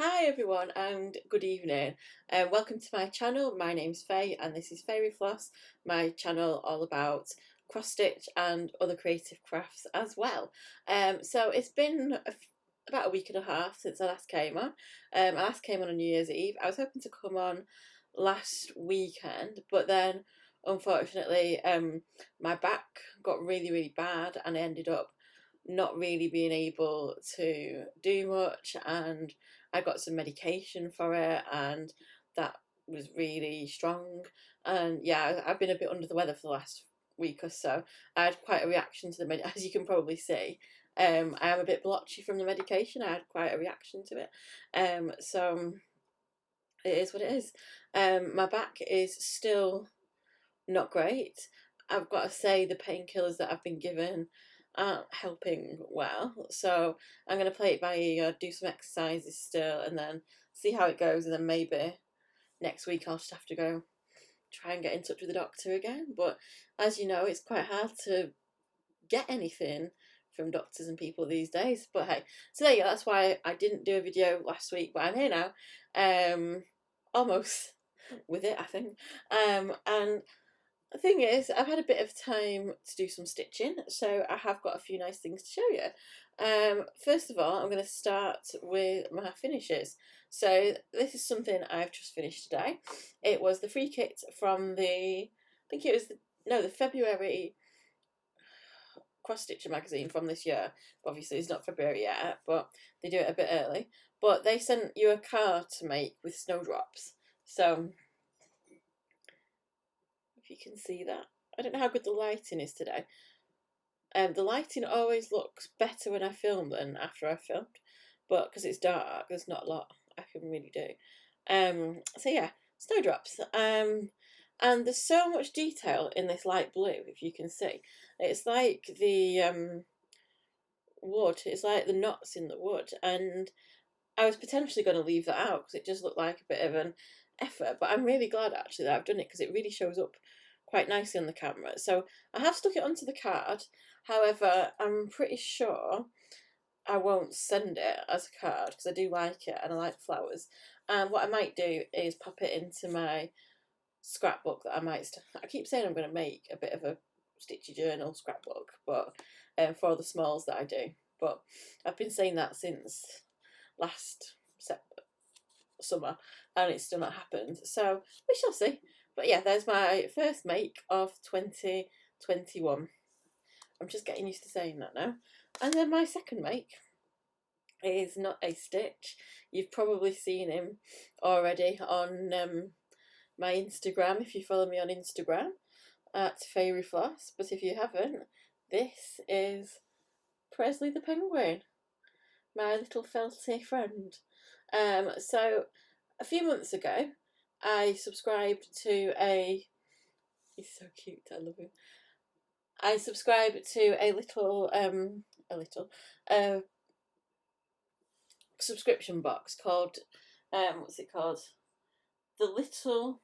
Hi everyone and good evening. Welcome to my channel. My name's Faye and this is Fairy Floss, my channel all about cross stitch and other creative crafts as well. So it's been about a week and a half since I last came on. I last came on New Year's Eve. I was hoping to come on last weekend, but then unfortunately my back got really bad and I ended up not really being able to do much, and I got some medication for it and that was really strong. And yeah, I've been a bit under the weather for the last week or so. I had quite a reaction to the as you can probably see. I am a bit blotchy from the medication. I had quite a reaction to it. So it is what it is. My back is still not great. I've got to say the painkillers that I've been given aren't helping well. So I'm going to play it by ear, do some exercises still, and then see how it goes. And then maybe next week I'll just have to go try and get in touch with the doctor again. But as you know, it's quite hard to get anything from doctors and people these days. But hey, so there you go. That's why I didn't do a video last week, but I'm here now. Almost with it, I think. And the thing is, I've had a bit of time to do some stitching, so I have got a few nice things to show you. First of all, I'm going to start with my finishes. So this is something I've just finished today. It was the free kit from I think it was the February Cross Stitcher magazine from this year. Obviously it's not February yet, but they do it a bit early. But they sent you a card to make with snowdrops. So you can see that. I don't know how good the lighting is today. The lighting always looks better when I film than after I've filmed, but because it's dark, there's not a lot I can really do. So yeah, snowdrops. And there's so much detail in this light blue, if you can see. It's like the wood. It's like the knots in the wood, and I was potentially going to leave that out because it just looked like a bit of an effort, but I'm really glad actually that I've done it because it really shows up quite nicely on the camera. So I have stuck it onto the card. However, I'm pretty sure I won't send it as a card because I do like it and I like flowers. And what I might do is pop it into my scrapbook that I keep saying I'm going to make a bit of a stitchy journal scrapbook, but for the smalls that I do. But I've been saying that since last summer and it's still not happened, so we shall see. But yeah, there's my first make of 2021. I'm just getting used to saying that now. And then my second make is not a stitch. You've probably seen him already on my Instagram if you follow me on Instagram at Fairy Floss, but if you haven't, this is Presley the penguin, my little felty friend. So a few months ago, I subscribed to he's so cute, I love him. I subscribed to a little subscription box called, what's it called? The Little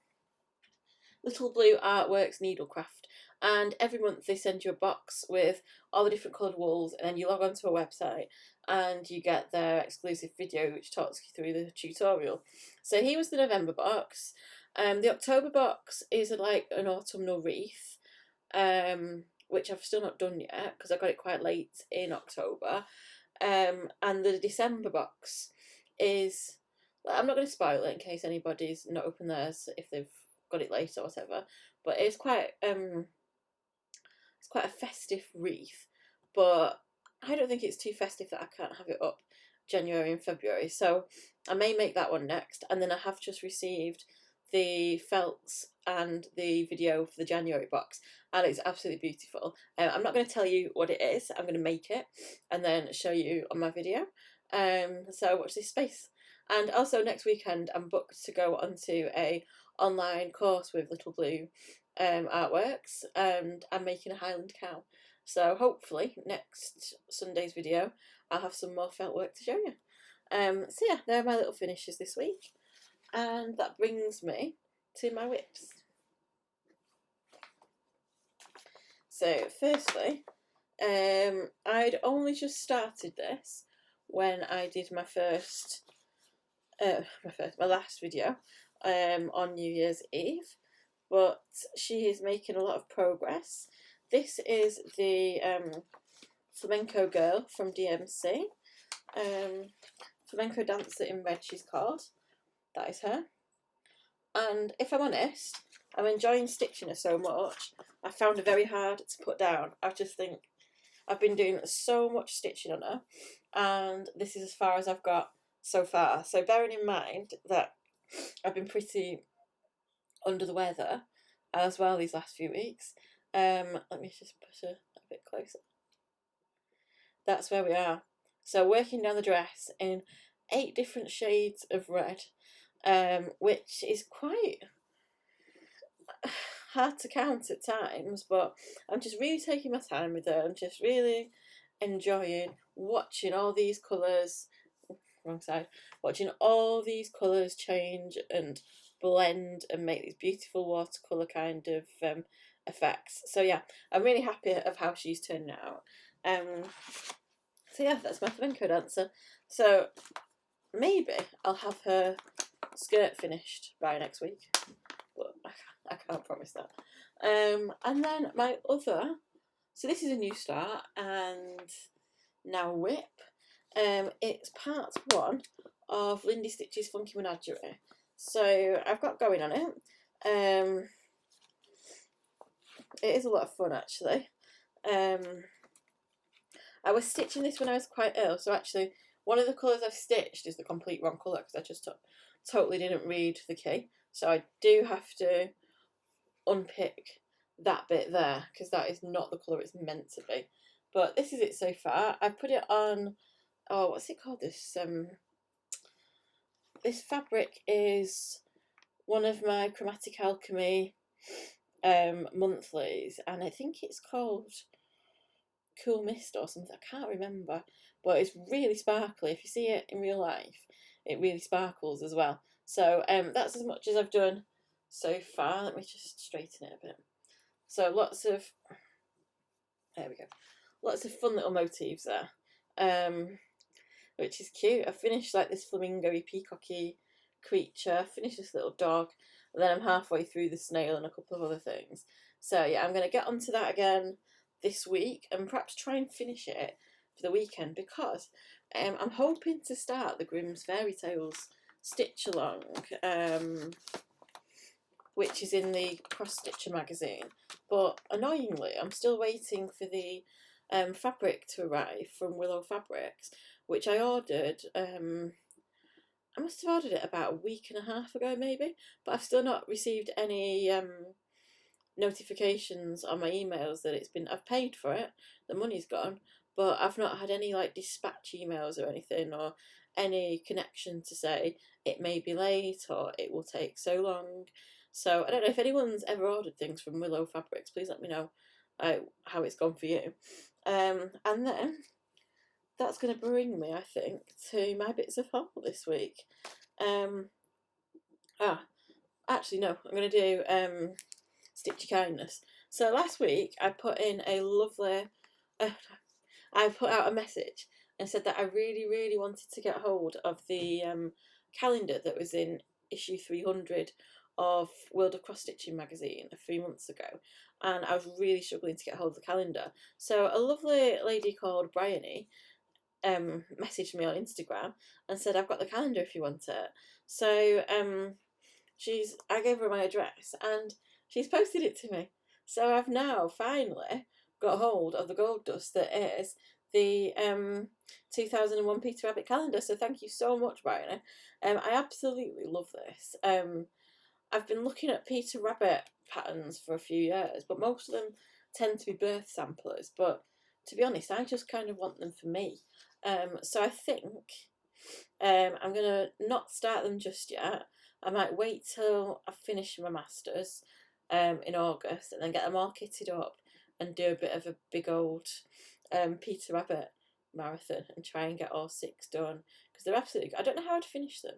Blue Artworks Needlecraft. And every month they send you a box with all the different coloured wools, and then you log onto a website and you get their exclusive video which talks you through the tutorial. So here was the November box. The October box is like an autumnal wreath, which I've still not done yet because I got it quite late in October. And the December box is, I'm not going to spoil it in case anybody's not opened theirs if they've got it late or whatever, but it's quite a festive wreath, but I don't think it's too festive that I can't have it up January and February, so I may make that one next. And then I have just received the felts and the video for the January box, and it's absolutely beautiful. I'm not going to tell you what it is. I'm going to make it and then show you on my video, so watch this space. And also next weekend I'm booked to go onto a online course with Little Blue Artworks, and I'm making a Highland cow. So hopefully next Sunday's video I'll have some more felt work to show you. So yeah, they're my little finishes this week, and that brings me to my whips. So firstly, I'd only just started this when I did my first my last video on New Year's Eve, but she is making a lot of progress. This is the flamenco girl from DMC, flamenco dancer in red she's called. That is her. And if I'm honest, I'm enjoying stitching her so much. I found her very hard to put down. I just think I've been doing so much stitching on her, and this is as far as I've got so far. So bearing in mind that I've been pretty under the weather as well these last few weeks, let me just put her a bit closer. That's where we are. So working down the dress in 8 different shades of red, which is quite hard to count at times, but I'm just really taking my time with her. I'm just really enjoying watching all these colours, wrong side, watching all these colours change and blend and make these beautiful watercolour kind of effects. So yeah, I'm really happy of how she's turned out. So yeah, that's my flamenco dancer. So maybe I'll have her skirt finished by next week, but I can't promise that. And then my other, so this is a new start, and now whip. It's part 1 of Lindy Stitch's Funky Menagerie. So I've got going on it. It is a lot of fun actually. I was stitching this when I was quite ill, so actually one of the colours I've stitched is the complete wrong colour because I just totally didn't read the key. So I do have to unpick that bit there because that is not the colour it's meant to be. But this is it so far. I put it on, oh, what's it called? This fabric is one of my Chromatic Alchemy monthlies, and I think it's called Cool Mist or something. I can't remember, but it's really sparkly. If you see it in real life, it really sparkles as well. So that's as much as I've done so far. Let me just straighten it a bit. So there we go, lots of fun little motifs there, which is cute. I finished like this flamingo-y, peacocky creature, I finished this little dog, and then I'm halfway through the snail and a couple of other things. So yeah, I'm going to get onto that again this week and perhaps try and finish it for the weekend, because I'm hoping to start the Grimm's Fairy Tales stitch along, which is in the Cross Stitcher magazine, but annoyingly I'm still waiting for the fabric to arrive from Willow Fabrics, which I ordered, I must have ordered it about a week and a half ago maybe, but I've still not received any notifications on my emails that I've paid for it, the money's gone, but I've not had any like dispatch emails or anything, or any connection to say it may be late or it will take so long. So I don't know if anyone's ever ordered things from Willow Fabrics, please let me know how it's gone for you. And then that's going to bring me, I think, to my bits of haul this week. Actually no, I'm going to do Stitchy Kindness. So last week I put in a lovely, I put out a message and said that I really, really wanted to get hold of the calendar that was in issue 300 of World of Cross Stitching magazine 3 months ago, and I was really struggling to get hold of the calendar. So a lovely lady called Bryony messaged me on Instagram and said, I've got the calendar if you want it. So I gave her my address and she's posted it to me. So I've now finally got hold of the gold dust that is the 2001 Peter Rabbit calendar. So thank you so much, Bryony. I absolutely love this. I've been looking at Peter Rabbit patterns for a few years, but most of them tend to be birth samplers. But to be honest, I just kind of want them for me. So I think I'm going to not start them just yet. I might wait till I finish my masters in August and then get them all kitted up and do a bit of a big old Peter Rabbit marathon and try and get all 6 done, because they're absolutely good. I don't know how I'd finish them.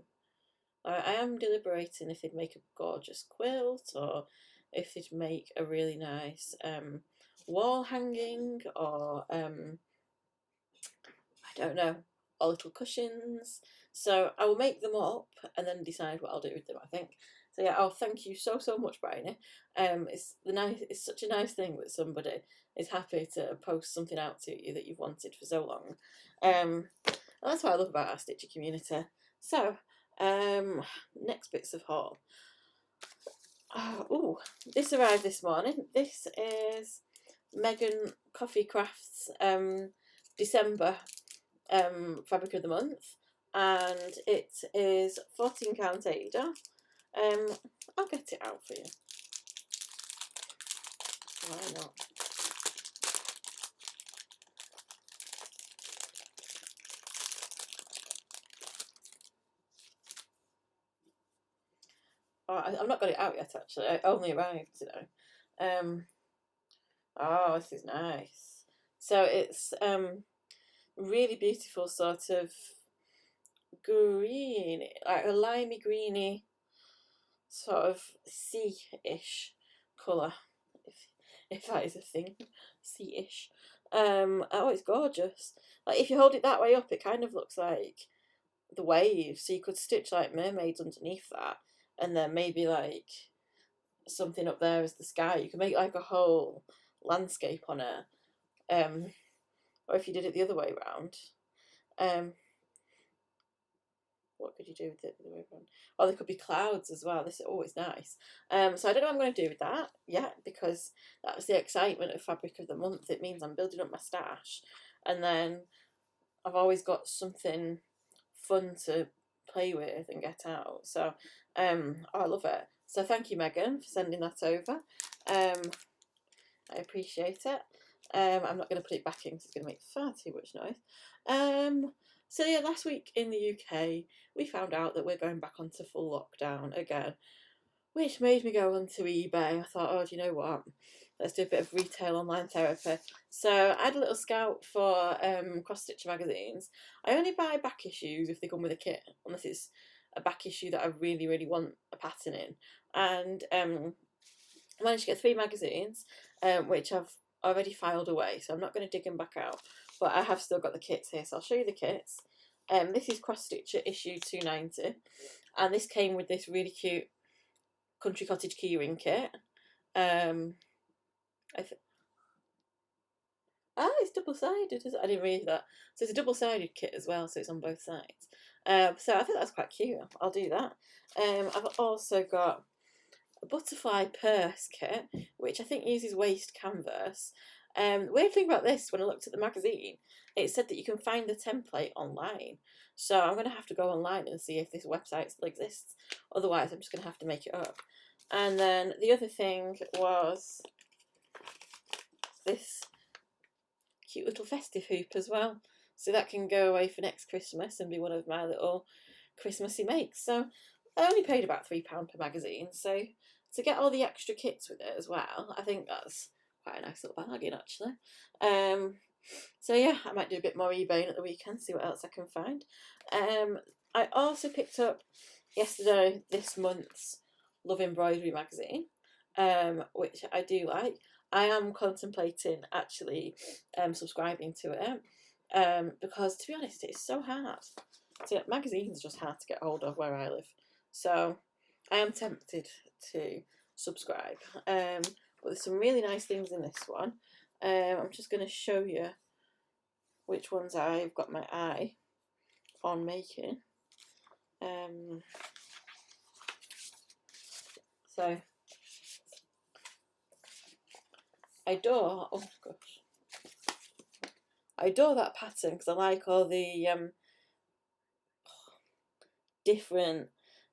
I am deliberating if they'd make a gorgeous quilt or if they'd make a really nice wall hanging, or I don't know. or little cushions. So I will make them up and then decide what I'll do with them, I think. So yeah, oh, thank you so much, Bryony. It's such a nice thing that somebody is happy to post something out to you that you've wanted for so long. And that's what I love about our Stitchy community. So, next bits of haul. Oh, this arrived this morning. This is Megan Coffee Crafts December fabric of the month, and it is £14 Ada. I'll get it out for you. Why not? Oh, I've not got it out yet, actually. It only arrived today. Oh, this is nice. So it's really beautiful sort of green, like a limey greeny sort of sea-ish colour, if that is a thing, sea-ish. Oh, it's gorgeous. Like if you hold it that way up, it kind of looks like the waves. So you could stitch like mermaids underneath that, and then maybe like something up there as the sky. You can make like a whole landscape on it. Or if you did it the other way around, what could you do with it the other way around? Or there could be clouds as well. This is always nice. So I don't know what I'm going to do with that yet, because that's the excitement of fabric of the month. It means I'm building up my stash, and then I've always got something fun to play with and get out. So oh, I love it. So thank you, Megan, for sending that over. I appreciate it. I'm not going to put it back in because it's going to make far too much noise. So yeah, last week in the UK, we found out that we're going back onto full lockdown again, which made me go onto eBay. I thought, oh, do you know what? Let's do a bit of retail online therapy. So I had a little scout for cross stitch magazines. I only buy back issues if they come with a kit, unless it's a back issue that I really want a pattern in. And I managed to get 3 magazines, which I've already filed away, so I'm not going to dig them back out, but I have still got the kits here, so I'll show you the kits. This is Cross Stitcher issue 290, and this came with this really cute Country Cottage keyring kit. It's double-sided, is it? I didn't read that. So it's a double-sided kit as well, so it's on both sides. So I think that's quite cute. I'll do that. I've also got a butterfly purse kit, which I think uses waste canvas. The weird thing about this, when I looked at the magazine, it said that you can find the template online. So I'm going to have to go online and see if this website still exists. Otherwise, I'm just going to have to make it up. And then the other thing was this cute little festive hoop as well. So that can go away for next Christmas and be one of my little Christmassy makes. So I only paid about £3 per magazine. So to get all the extra kits with it as well, I think that's quite a nice little bargain, actually. So yeah, I might do a bit more eBaying at the weekend, see what else I can find. I also picked up yesterday this month's Love Embroidery magazine, which I do like. I am contemplating actually subscribing to it, because to be honest, it's so hard. So magazines are just hard to get hold of where I live. So I am tempted to subscribe. But there's some really nice things in this one. I'm just going to show you which ones I've got my eye on making. So I adore, oh gosh, I adore that pattern because I like all the different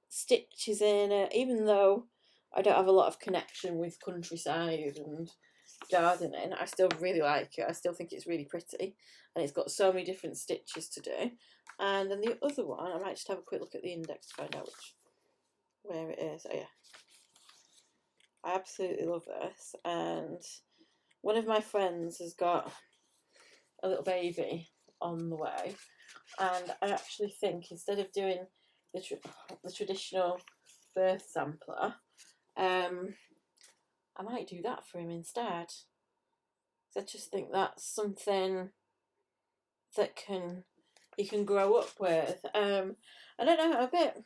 stitches in it, even though I don't have a lot of connection with countryside and gardening. I still really like it. I still think it's really pretty, and it's got so many different stitches to do. And then the other one, I might just have a quick look at the index to find out where it is. Oh yeah, I absolutely love this. And one of my friends has got a little baby on the way, and I actually think instead of doing the traditional birth sampler, I might do that for him instead. I just think that's something that can he can grow up with. I don't know, I'm a bit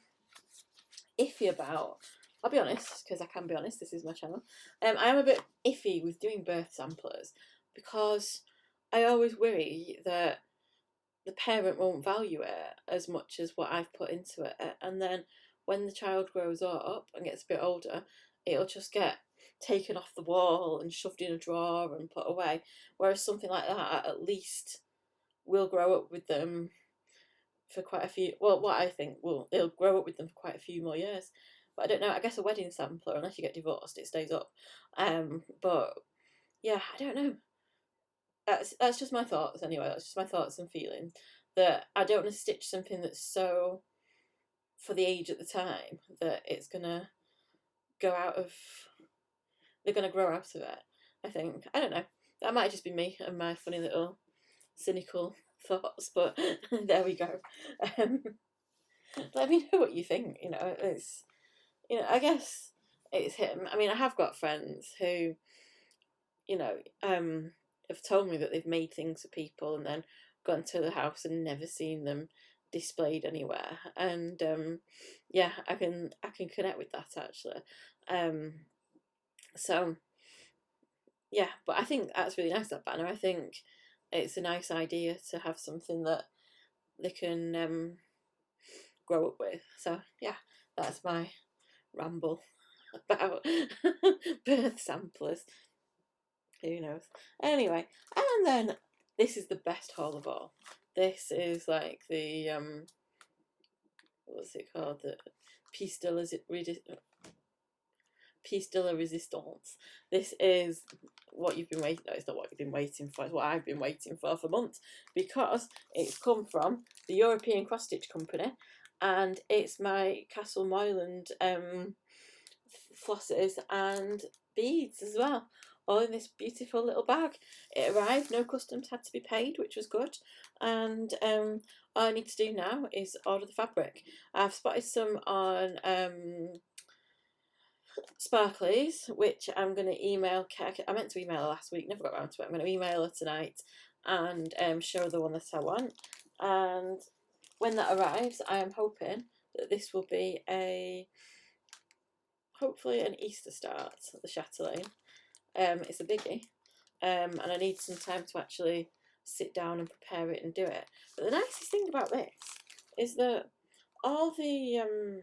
iffy about. I'll be honest, because I can be honest. This is my channel. I am a bit iffy with doing birth samplers because I always worry that the parent won't value it as much as what I've put into it, and then when the child grows up and gets a bit older, it'll just get taken off the wall and shoved in a drawer and put away. Whereas something like that, at least, will grow up with them for quite a few. Well, what I think will it'll grow up with them for quite a few more years. But I don't know. I guess a wedding sampler, unless you get divorced, it stays up. But yeah, I don't know. That's just my thoughts anyway. That's just my thoughts and feelings. That I don't want to stitch something that's so for the age at the time that it's gonna go out of. They're gonna grow out of it. I think. I don't know. That might just be me and my funny little cynical thoughts, but there we go. Um, let me know what you think. It's I guess it's him. I mean, I have got friends who, have told me that they've made things for people and then gone to the house and never seen them displayed anywhere. And yeah, I can connect with that actually. Um, so yeah, but I think that's really nice, that banner. I think it's a nice idea to have something that they can grow up with. So yeah, that's my ramble about birth samplers. Who knows? Anyway, and then this is the best haul of all. This is like the what's it called? The piece de la resistance. This is what you've been waiting. No, it's not what you've been waiting for. It's what I've been waiting for months, because it's come from the European Cross Stitch Company, and it's my Castle Moyland flosses and beads as well, all in this beautiful little bag. It arrived, no customs had to be paid, which was good, and all I need to do now is order the fabric. I've spotted some on Sparklies, which I'm going to email. I meant to email her last week, never got around to it. I'm going to email her tonight and show her the one that I want. And when that arrives, I am hoping that this will be hopefully an Easter start at the chatelaine. It's a biggie, and I need some time to actually sit down and prepare it and do it. But the nicest thing about this is that all the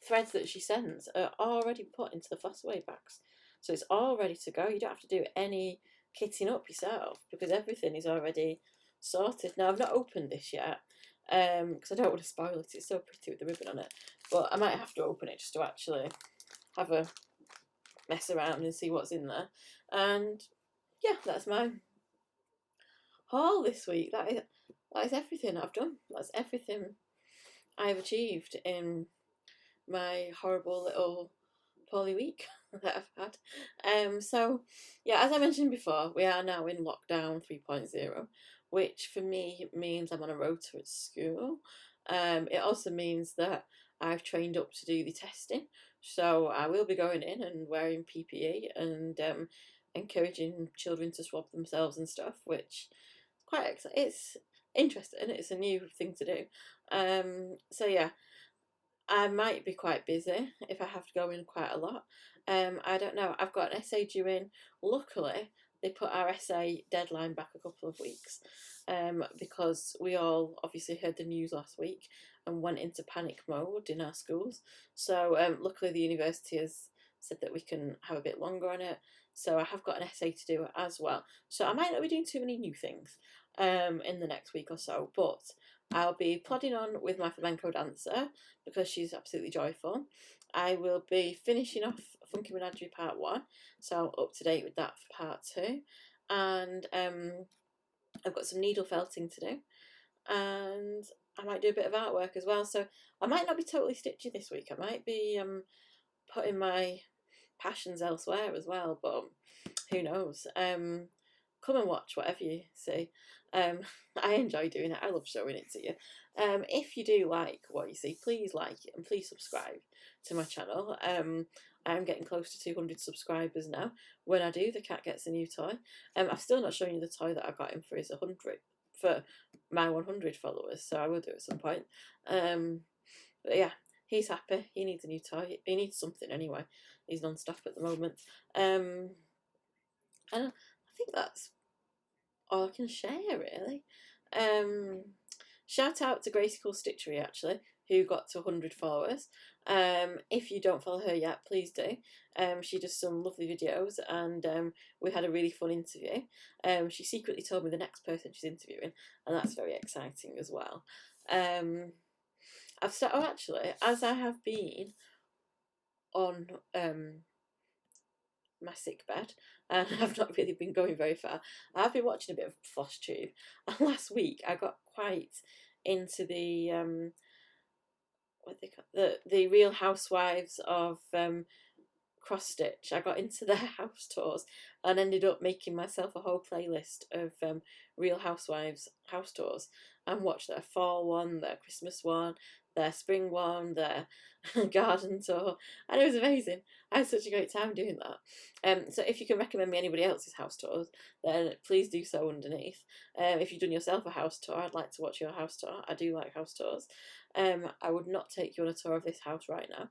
threads that she sends are already put into the floss away bags, so it's all ready to go. You don't have to do any kitting up yourself because everything is already sorted. Now, I've not opened this yet because I don't want to spoil it. It's so pretty with the ribbon on it, but I might have to open it just to actually have a mess around and see what's in there. And yeah, that's my haul this week. That is everything I've done. That's everything I've achieved in my horrible little poorly week that I've had. So yeah, as I mentioned before, we are now in lockdown 3.0, which for me means I'm on a rota at school. It also means that I've trained up to do the testing, so I will be going in and wearing PPE and encouraging children to swab themselves and stuff, which is quite exciting. It's interesting. It's a new thing to do. So yeah, I might be quite busy if I have to go in quite a lot. I don't know. I've got an essay due in. Luckily, they put our essay deadline back a couple of weeks because we all obviously heard the news last week and went into panic mode in our schools. So luckily, the university has said that we can have a bit longer on it. So I have got an essay to do as well. So I might not be doing too many new things in the next week or so, but I'll be plodding on with my flamenco dancer because she's absolutely joyful. I will be finishing off Funky Menagerie Part 1, so I'm up to date with that for Part 2. And I've got some needle felting to do, and I might do a bit of artwork as well. So I might not be totally stitchy this week. I might be putting my passions elsewhere as well, but who knows. Come and watch whatever you see. I enjoy doing it. I love showing it to you. If you do like what you see, please like it and please subscribe to my channel. I'm getting close to 200 subscribers now. When I do, the cat gets a new toy. I've still not shown you the toy that I got him for his 100th for my 100 followers, so I will do it at some point. But yeah, he's happy. He needs a new toy. He needs something anyway. He's non-stop at the moment. And I think that's all I can share, really. Shout out to Gracicles Stitchery, actually, who got to 100 followers. If you don't follow her yet, please do. She does some lovely videos, and we had a really fun interview. She secretly told me the next person she's interviewing, and that's very exciting as well. Actually, as I have been on my sick bed, and I've not really been going very far, I've been watching a bit of Floss Tube, and last week I got quite into the the Real Housewives of cross stitch. I got into their house tours and ended up making myself a whole playlist of Real Housewives house tours, and watched their fall one, their Christmas one, their spring one, their garden tour, and it was amazing. I had such a great time doing that. So if you can recommend me anybody else's house tours, then please do so underneath. If you've done yourself a house tour, I'd like to watch your house tour. I do like house tours. I would not take you on a tour of this house right now,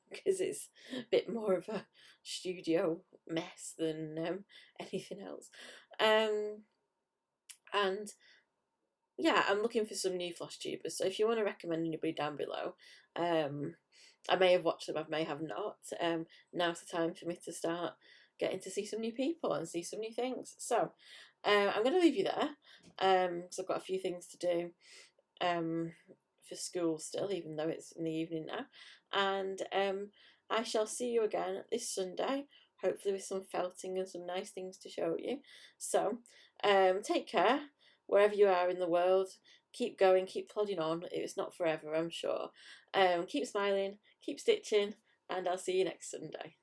because it's a bit more of a studio mess than anything else. And yeah, I'm looking for some new Floss tubers, so if you want to recommend anybody down below, I may have watched them, I may have not. Now's the time for me to start getting to see some new people and see some new things. So I'm going to leave you there, because I've got a few things to do for school still, even though it's in the evening now. And I shall see you again this Sunday, hopefully with some felting and some nice things to show you. So take care wherever you are in the world. Keep going, keep plodding on. It's not forever, I'm sure. Keep smiling, keep stitching, and I'll see you next Sunday.